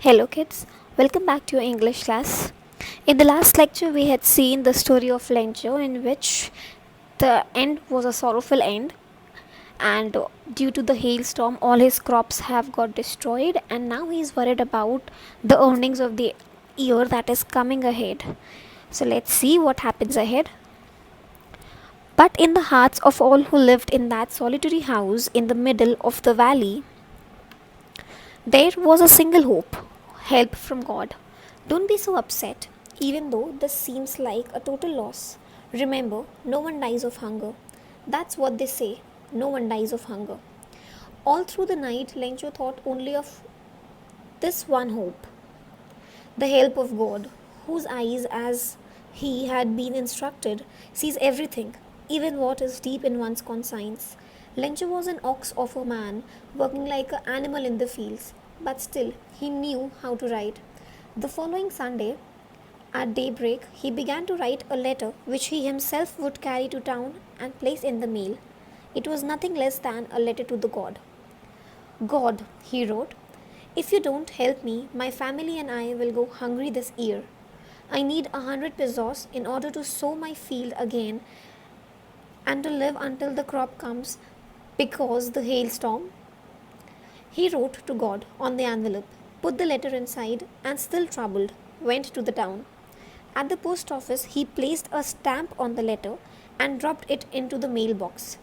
Hello, kids. Welcome back to your English class. In the last lecture, we had seen the story of Lencho, in which the end was a sorrowful end, and due to the hailstorm, all his crops have got destroyed, and now he is worried about the earnings of the year that is coming ahead. So, let's see what happens ahead. But in the hearts of all who lived in that solitary house in the middle of the valley, there was a single hope: help from God. Don't be so upset, even though this seems like a total loss. Remember, no one dies of hunger. That's what they say: no one dies of hunger. All through the night, Lencho thought only of this one hope: the help of God, whose eyes, as he had been instructed, sees everything, even what is deep in one's conscience. Lencho was an ox of a man, working like an animal in the fields, but still he knew how to write. The following Sunday, at daybreak, he began to write a letter which he himself would carry to town and place in the mail. It was nothing less than a letter to the God. God, he wrote, if you don't help me, my family and I will go hungry this year. I need 100 pesos in order to sow my field again and to live until the crop comes because the hailstorm. He wrote to God on the envelope, put the letter inside, and still troubled, went to the town. At the post office, he placed a stamp on the letter and dropped it into the mailbox.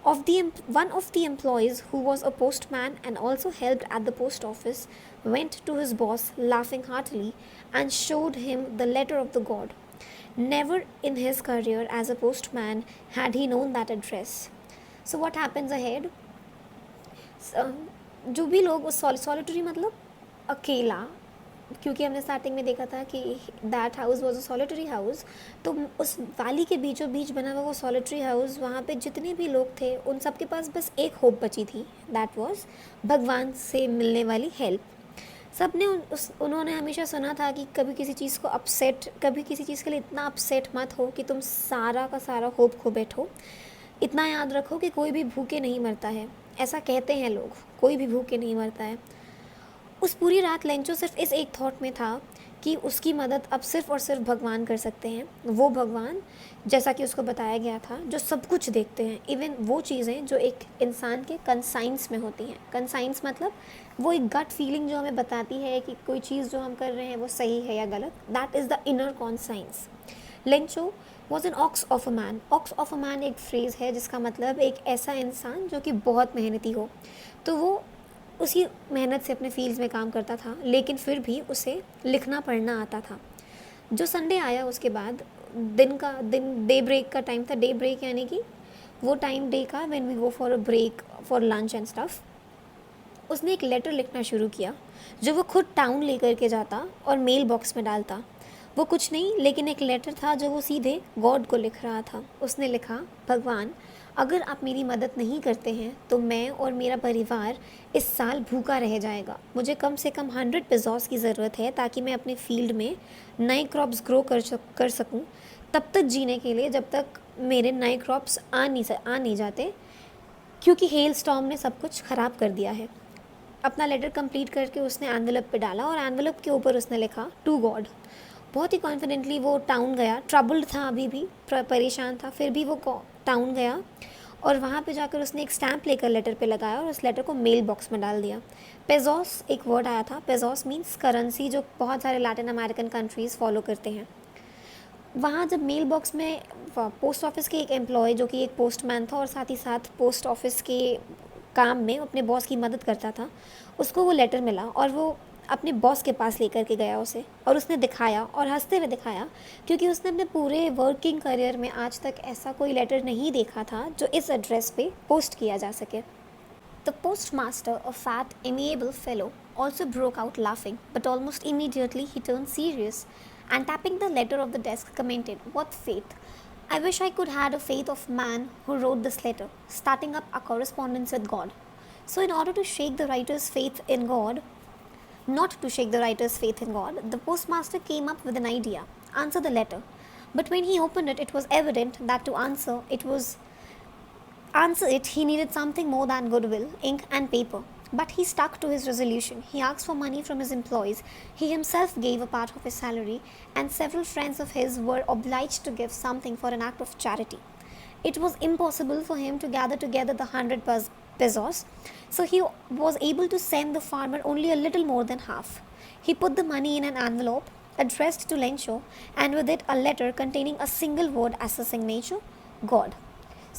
One of the employees, who was a postman and also helped at the post office, went to his boss laughing heartily and showed him the letter of the God. Never in his career as a postman had he known that address. So what happens ahead? जो भी लोग उस solitary मतलब अकेला, क्योंकि हमने starting में देखा था कि that house was a solitary house, तो उस वैली के बीचों बीच बना हुआ वो सॉलिटरी हाउस, वहाँ पे जितने भी लोग थे उन सब के पास बस एक होप बची थी, दैट वाज भगवान से मिलने वाली हेल्प. सब ने उन्होंने हमेशा सुना था कि कभी किसी चीज़ को अपसेट, कभी किसी चीज़ के लिए इतना अपसेट मत हो कि तुम सारा का सारा होप खो बैठो. इतना याद रखो कि कोई भी भूखे नहीं मरता है. ऐसा कहते हैं लोग, कोई भी भूखे नहीं मरता है. उस पूरी रात लेंचो सिर्फ इस एक थॉट में था कि उसकी मदद अब सिर्फ और सिर्फ भगवान कर सकते हैं. वो भगवान, जैसा कि उसको बताया गया था, जो सब कुछ देखते हैं, इवन वो चीज़ें जो एक इंसान के कंसाइंस में होती हैं. कंसाइंस मतलब वो एक गट फीलिंग जो हमें बताती है कि कोई चीज़ जो हम कर रहे हैं वो सही है या गलत. That is the inner conscience. Lencho was an ox of a man. Ox of a man एक फ्रेज़ है जिसका मतलब एक ऐसा इंसान जो कि बहुत मेहनती हो. तो वो उसी मेहनत से अपने फील्ड्स में काम करता था, लेकिन फिर भी उसे लिखना पढ़ना आता था. जो संडे आया उसके बाद दिन डे ब्रेक का टाइम था. डे ब्रेक यानी कि वो टाइम डे का when we go for a break for lunch and stuff. उसने एक लेटर लिखना शुरू किया जो वो खुद टाउन लेकर के जाता और मेल बॉक्स में डालता. वो कुछ नहीं लेकिन एक लेटर था जो वो सीधे गॉड को लिख रहा था. उसने लिखा, भगवान, अगर आप मेरी मदद नहीं करते हैं तो मैं और मेरा परिवार इस साल भूखा रह जाएगा. मुझे कम से कम 100 पेसोस की ज़रूरत है ताकि मैं अपने फील्ड में नए क्रॉप्स ग्रो कर सकूं, तब तक जीने के लिए जब तक मेरे नए क्रॉप्स आ नहीं जाते, क्योंकि हेल स्टॉर्म ने सब कुछ ख़राब कर दिया है. अपना लेटर कंप्लीट करके उसने एनवेलप पे डाला और एनवेलप के ऊपर उसने लिखा, टू गॉड. बहुत ही कॉन्फिडेंटली वो टाउन गया. ट्रबल्ड था, अभी भी परेशान था, फिर भी वो टाउन गया और वहाँ पे जाकर उसने एक स्टैम्प लेकर लेटर पे लगाया और उस लेटर को मेल बॉक्स में डाल दिया. पेजोस एक वर्ड आया था. पेजोस मीन्स करेंसी, जो बहुत सारे लैटिन अमेरिकन कंट्रीज़ फॉलो करते हैं. वहाँ जब मेल बॉक्स में पोस्ट ऑफिस के एक एम्प्लॉय, जो कि एक पोस्टमैन था और साथ ही साथ पोस्ट ऑफिस के काम में अपने बॉस की मदद करता था, उसको वो लेटर मिला और वो अपने बॉस के पास लेकर के गया उसे, और उसने दिखाया और हंसते हुए दिखाया, क्योंकि उसने अपने पूरे वर्किंग करियर में आज तक ऐसा कोई लेटर नहीं देखा था जो इस एड्रेस पे पोस्ट किया जा सके. The postmaster, a fat, amiable fellow, also broke out laughing, but almost immediately he turned serious and tapping the letter of the desk commented, what faith! I wish I could had a faith of man who wrote this letter, starting up a correspondence with God. So in order to shake the writer's faith in God, not to shake the writer's faith in God, the postmaster came up with an idea: answer the letter. But when he opened it, it was evident that to answer it, he needed something more than goodwill, ink, and paper. But he stuck to his resolution. He asked for money from his employees. He himself gave a part of his salary, and several friends of his were obliged to give something for an act of charity. It was impossible for him to gather together the 100 pesos, so he was able to send the farmer only a little more than half. He put the money in an envelope addressed to Lencho, and with it a letter containing a single word as a signature, God.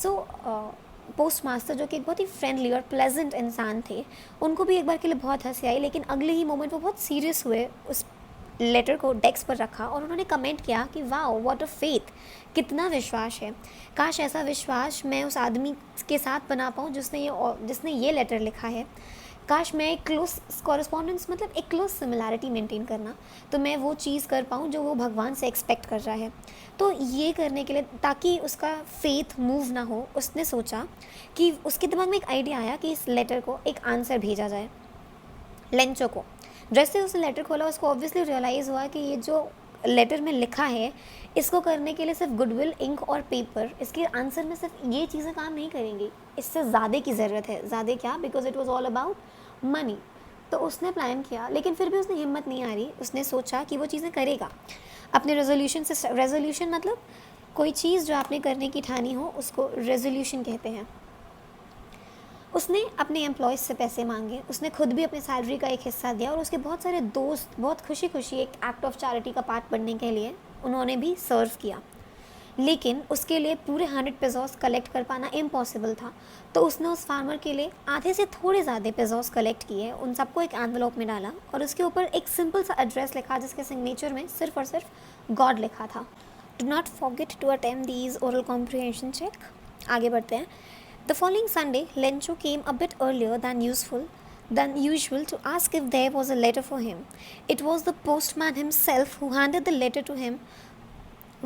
So post master जो कि एक बहुत ही friendly और pleasant इंसान थे, उनको भी एक बार के लिए बहुत हंसी आई, लेकिन अगले ही मोमेंट वो बहुत सीरियस हुए, उस लेटर को डेस्क पर रखा और उन्होंने कमेंट किया कि वाओ व्हाट अ फेथ, कितना विश्वास है, काश ऐसा विश्वास मैं उस आदमी के साथ बना पाऊँ जिसने ये लेटर लिखा है। काश मैं एक क्लोज कॉरस्पॉन्डेंस, मतलब एक क्लोज सिमिलैरिटी मेंटेन करना, तो मैं वो चीज़ कर पाऊँ जो वो भगवान से एक्सपेक्ट कर रहा है। तो ये करने के लिए, ताकि उसका फेथ मूव ना हो, उसने सोचा कि उसके दिमाग में एक आइडिया आया कि इस लेटर को एक आंसर भेजा जाए लेंचो को। जैसे उसने लेटर खोला, उसको ऑब्वियसली रियलाइज़ हुआ कि ये जो लेटर में लिखा है, इसको करने के लिए सिर्फ गुडविल, इंक और पेपर, इसके आंसर में सिर्फ ये चीज़ें काम नहीं करेंगी, इससे ज़्यादा की ज़रूरत है। ज़्यादा क्या? Because it was all about money. तो उसने प्लान किया, लेकिन फिर भी उसने हिम्मत नहीं आ रही। उसने सोचा कि वो चीज़ें करेगा अपने रेजोल्यूशन से। रेजोल्यूशन मतलब कोई चीज़ जो आपने करने की ठानी हो, उसको रेजोल्यूशन कहते हैं। उसने अपने एम्प्लॉयज़ से पैसे मांगे, उसने खुद भी अपने सैलरी का एक हिस्सा दिया, और उसके बहुत सारे दोस्त बहुत खुशी खुशी एक एक्ट ऑफ चैरिटी का पार्ट बनने के लिए उन्होंने भी सर्व किया। लेकिन उसके लिए पूरे 100 पेसोस कलेक्ट कर पाना इम्पॉसिबल था, तो उसने उस फार्मर के लिए आधे से थोड़े ज़्यादा पेसोस कलेक्ट किए, उन सबको एक एनवेलप में डाला और उसके ऊपर एक सिंपल सा एड्रेस लिखा, जिसके सिग्नेचर में सिर्फ और सिर्फ गॉड लिखा था। Do not forget to attempt these oral comprehension check. आगे बढ़ते हैं। The following Sunday, Lencho came a bit earlier than usual to ask if there was a letter for him. It was the postman himself who handed the letter to him,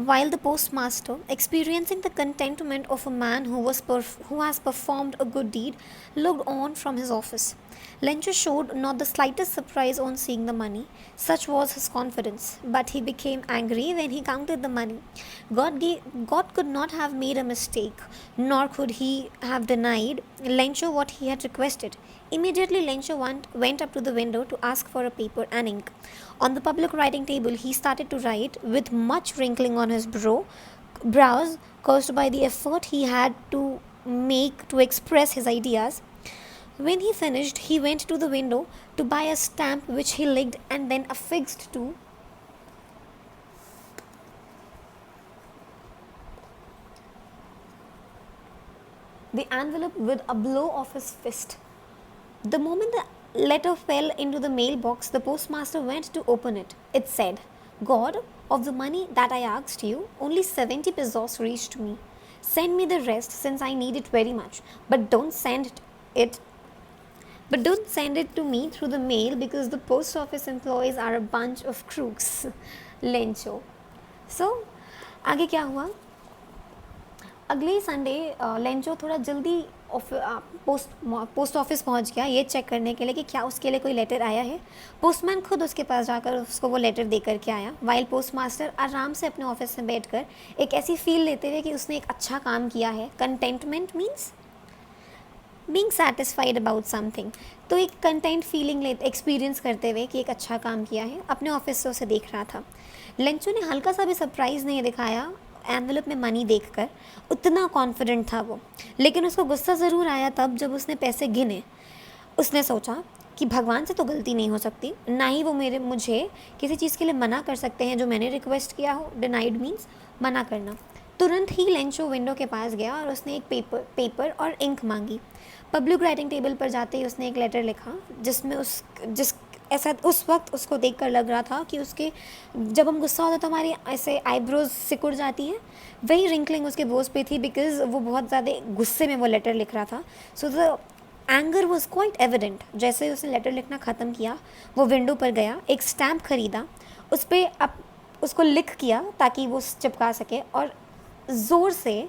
while the postmaster, experiencing the contentment of a man who has performed a good deed, looked on from his office. Lencho showed not the slightest surprise on seeing the money, such was his confidence, but he became angry when he counted the money. God could not have made a mistake, nor could he have denied Lencho what he had requested. Immediately, Lencho went up to the window to ask for a paper and ink. On the public writing table, he started to write, with much wrinkling on his brows, caused by the effort he had to make to express his ideas. When he finished, he went to the window to buy a stamp, which he licked and then affixed to the envelope with a blow of his fist. The moment the letter fell into the mailbox, the postmaster went to open it. It said, God, of the money that I asked you, only 70 pesos reached me. Send me the rest, since I need it very much. But don't send it to me through the mail, because the post office employees are a bunch of crooks. Lencho. So, आगे क्या हुआ? अगले Sunday Lencho थोड़ा जल्दी post office पहुंच गया ये check करने के लिए कि क्या उसके लिए कोई लेटर आया है। पोस्टमैन खुद उसके पास जाकर उसको वो लेटर दे करके आया, वाइल पोस्टमास्टर आराम से अपने ऑफिस में बैठकर एक ऐसी फील लेते हुए कि उसने एक अच्छा काम किया है। Contentment means being satisfied about something, तो एक कंटेंट फीलिंग एक्सपीरियंस करते हुए कि एक अच्छा काम किया है, अपने ऑफिस से उसे देख रहा था। लेंचो ने हल्का सा भी सरप्राइज़ नहीं दिखाया एनवेलप में मनी देखकर, उतना कॉन्फिडेंट था वो। लेकिन उसको गुस्सा ज़रूर आया तब जब उसने पैसे गिने। उसने सोचा कि भगवान से तो गलती नहीं हो सकती, ना ही वो मुझे किसी चीज़ के लिए मना कर सकते हैं जो मैंने रिक्वेस्ट किया हो। डिनाइड मीन्स मना करना। तुरंत ही लेंचो विंडो के पास गया और उसने एक पेपर और इंक मांगी। पब्लिक राइटिंग टेबल पर जाते ही उसने एक लेटर लिखा, जिसमें ऐसा उस वक्त उसको देखकर लग रहा था कि उसके, जब हम गुस्सा होता तो हमारी ऐसे आईब्रोज सिकुड़ जाती हैं, वही रिंकलिंग उसके बोझ पे थी, बिकॉज वो बहुत ज़्यादा गुस्से में वो लेटर लिख रहा था। So the anger was quite evident. जैसे ही उसने लेटर लिखना ख़त्म किया, वो विंडो पर गया, एक स्टैम्प खरीदा, उस पर उसको लिख किया ताकि वो चिपका सके, और ज़ोर से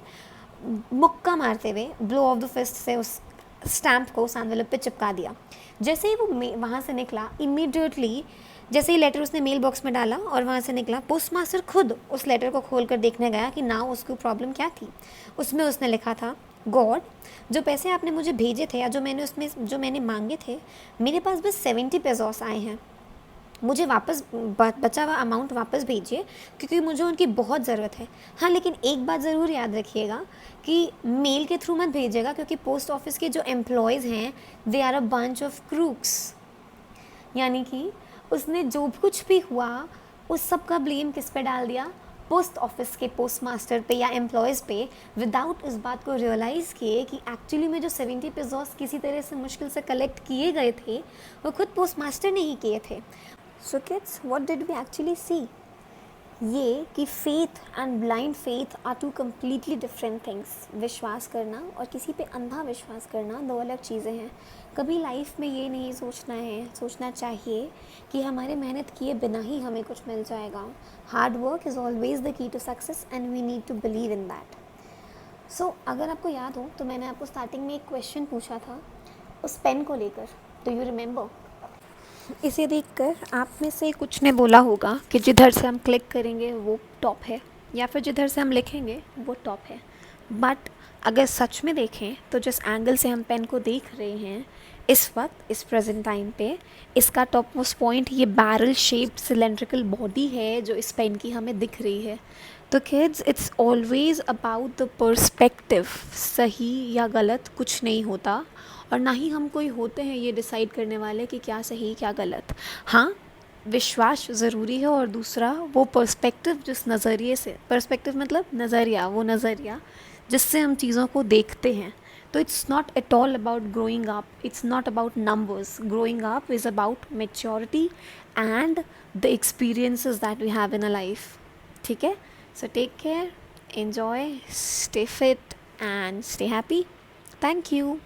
मुक्का मारते हुए ब्लो ऑफ द फिस्ट से उस स्टैम्प को उस एनवेलप पे चिपका दिया। जैसे ही वो वहाँ से निकला, इमीडिएटली जैसे ही लेटर उसने मेल बॉक्स में डाला और वहाँ से निकला, पोस्टमास्टर खुद उस लेटर को खोल कर देखने गया कि ना उसकी प्रॉब्लम क्या थी। उसमें उसने लिखा था, गॉड, जो पैसे आपने मुझे भेजे थे या जो मैंने मांगे थे, मेरे पास बस 70 पेसोस आए हैं। मुझे वापस बचा हुआ अमाउंट वापस भेजिए, क्योंकि मुझे उनकी बहुत ज़रूरत है। हाँ, लेकिन एक बात ज़रूर याद रखिएगा कि मेल के थ्रू मत भेजिएगा, क्योंकि पोस्ट ऑफिस के जो एम्प्लॉयज़ हैं, they are a bunch of crooks. यानी कि उसने जो कुछ भी हुआ उस सब का ब्लेम किस पे डाल दिया? पोस्ट ऑफिस के पोस्ट मास्टर पे या एम्प्लॉयज़ पे, विदाउट इस बात को रियलाइज़ किए कि एक्चुअली में जो 70 पेसोस किसी तरह से मुश्किल से कलेक्ट किए गए थे, वो खुद पोस्ट मास्टर ने ही किए थे। So kids, what did we actually see? ये कि faith and blind faith are two completely different things. विश्वास करना और किसी पे अंधा विश्वास करना दो अलग चीज़ें हैं। कभी लाइफ में ये नहीं सोचना चाहिए कि हमारे मेहनत किए बिना ही हमें कुछ मिल जाएगा। Hard work is always the key to success and we need to believe in that. So अगर आपको याद हो तो मैंने आपको स्टार्टिंग में एक क्वेश्चन पूछा था उस पेन को लेकर, डू यू रिमेंबर? इसे देखकर आप में से कुछ ने बोला होगा कि जिधर से हम क्लिक करेंगे वो टॉप है, या फिर जिधर से हम लिखेंगे वो टॉप है। बट अगर सच में देखें तो जिस एंगल से हम पेन को देख रहे हैं इस वक्त, इस प्रेजेंट टाइम पे, इसका टॉप मोस्ट पॉइंट ये बैरल शेप्ड सिलेंड्रिकल बॉडी है जो इस पेन की हमें दिख रही है। तो kids, it's always about the perspective. सही या गलत कुछ नहीं होता, और ना ही हम कोई होते हैं ये डिसाइड करने वाले कि क्या सही क्या गलत। हाँ, विश्वास ज़रूरी है, और दूसरा वो पर्सपेक्टिव, जिस नज़रिए से, पर्सपेक्टिव मतलब नज़रिया, वो नज़रिया जिससे हम चीज़ों को देखते हैं। तो it's not at all about growing up, it's not about numbers. Growing up is about maturity and the experiences that we have in a life. ठीक है? So take care, enjoy, stay fit and stay happy. Thank you.